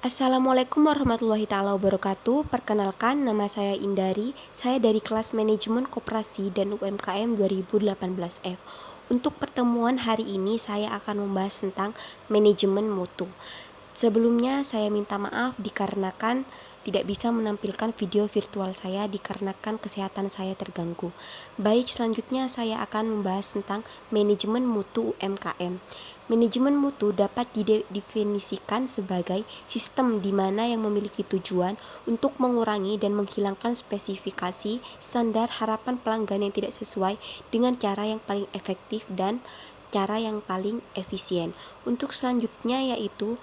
Assalamualaikum warahmatullahi taala wabarakatuh. Perkenalkan, nama saya Indari. Saya dari kelas Manajemen Koperasi dan UMKM 2018F. Untuk pertemuan hari ini saya akan membahas tentang manajemen mutu. Sebelumnya saya minta maaf dikarenakan tidak bisa menampilkan video virtual saya dikarenakan kesehatan saya terganggu. Baik, selanjutnya saya akan membahas tentang manajemen mutu UMKM. Manajemen mutu dapat didefinisikan sebagai sistem di mana yang memiliki tujuan untuk mengurangi dan menghilangkan spesifikasi, standar, harapan pelanggan yang tidak sesuai dengan cara yang paling efektif dan cara yang paling efisien. Untuk selanjutnya yaitu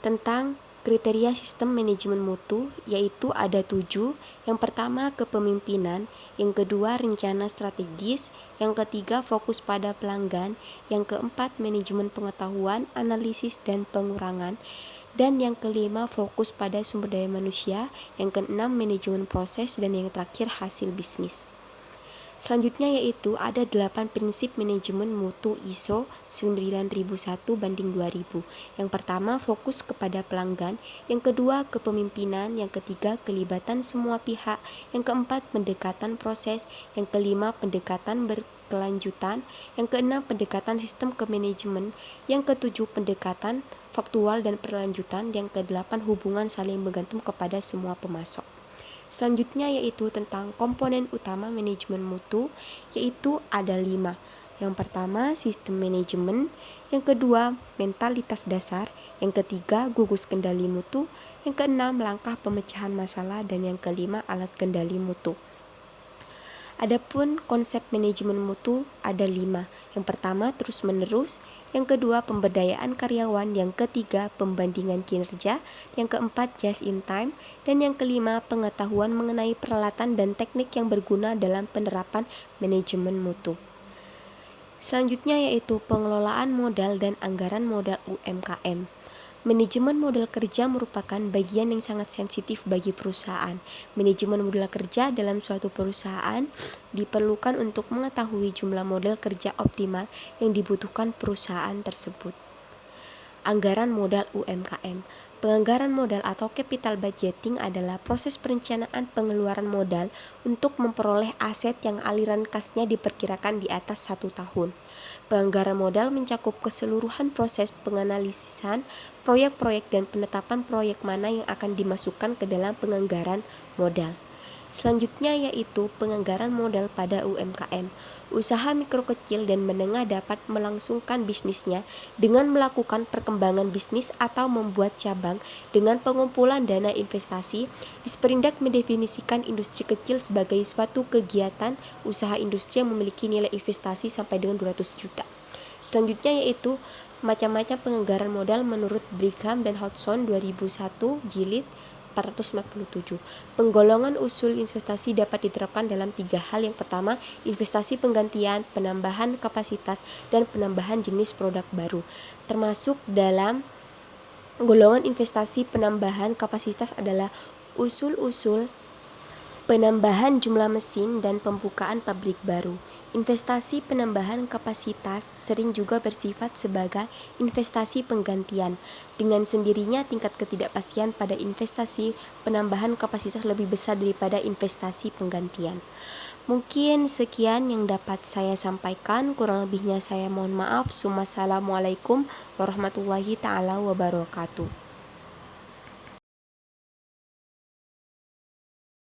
tentang kriteria sistem manajemen mutu, yaitu ada 7. Yang pertama, kepemimpinan. Yang kedua, rencana strategis. Yang ketiga, fokus pada pelanggan. Yang keempat, manajemen pengetahuan, analisis, dan pengurangan. Dan yang kelima, fokus pada sumber daya manusia. Yang keenam, manajemen proses. Dan yang terakhir, hasil bisnis. Selanjutnya yaitu ada 8 prinsip manajemen mutu ISO 9001/2000. Yang pertama, fokus kepada pelanggan. Yang kedua, kepemimpinan. Yang ketiga, kelibatan semua pihak. Yang keempat, pendekatan proses. Yang kelima, pendekatan berkelanjutan. Yang keenam, pendekatan sistem kemanajemen. Yang ketujuh, pendekatan faktual dan berkelanjutan. Yang kedelapan, hubungan saling bergantung kepada semua pemasok. Selanjutnya yaitu tentang komponen utama manajemen mutu, yaitu ada 5. Yang pertama, sistem manajemen. Yang kedua, mentalitas dasar. Yang ketiga, gugus kendali mutu. Yang keenam, langkah pemecahan masalah. Dan yang kelima, alat kendali mutu. Adapun konsep manajemen mutu ada 5. Yang pertama, terus menerus. Yang kedua, pemberdayaan karyawan. Yang ketiga, pembandingan kinerja. Yang keempat, just in time. Dan yang kelima, pengetahuan mengenai peralatan dan teknik yang berguna dalam penerapan manajemen mutu. Selanjutnya yaitu pengelolaan modal dan anggaran modal UMKM. Manajemen modal kerja merupakan bagian yang sangat sensitif bagi perusahaan. Manajemen modal kerja dalam suatu perusahaan diperlukan untuk mengetahui jumlah modal kerja optimal yang dibutuhkan perusahaan tersebut. Anggaran modal UMKM. Penganggaran modal atau capital budgeting adalah proses perencanaan pengeluaran modal untuk memperoleh aset yang aliran kasnya diperkirakan di atas 1 tahun. Penganggaran modal mencakup keseluruhan proses penganalisisan proyek-proyek dan penetapan proyek mana yang akan dimasukkan ke dalam penganggaran modal. Selanjutnya yaitu penganggaran modal pada UMKM. Usaha mikro kecil dan menengah dapat melangsungkan bisnisnya dengan melakukan perkembangan bisnis atau membuat cabang dengan pengumpulan dana investasi. Disperindak mendefinisikan industri kecil sebagai suatu kegiatan usaha industri yang memiliki nilai investasi sampai dengan 200 juta. Selanjutnya yaitu macam-macam penganggaran modal menurut Brigham dan Hodgson 2001 jilid 457. Penggolongan usul investasi dapat diterapkan dalam 3 hal. Yang pertama, investasi penggantian, penambahan kapasitas, dan penambahan jenis produk baru. Termasuk dalam golongan investasi penambahan kapasitas adalah usul-usul penambahan jumlah mesin dan pembukaan pabrik baru. Investasi penambahan kapasitas sering juga bersifat sebagai investasi penggantian. Dengan sendirinya tingkat ketidakpastian pada investasi penambahan kapasitas lebih besar daripada investasi penggantian. Mungkin sekian yang dapat saya sampaikan, kurang lebihnya saya mohon maaf. Assalamualaikum warahmatullahi taala wabarakatuh.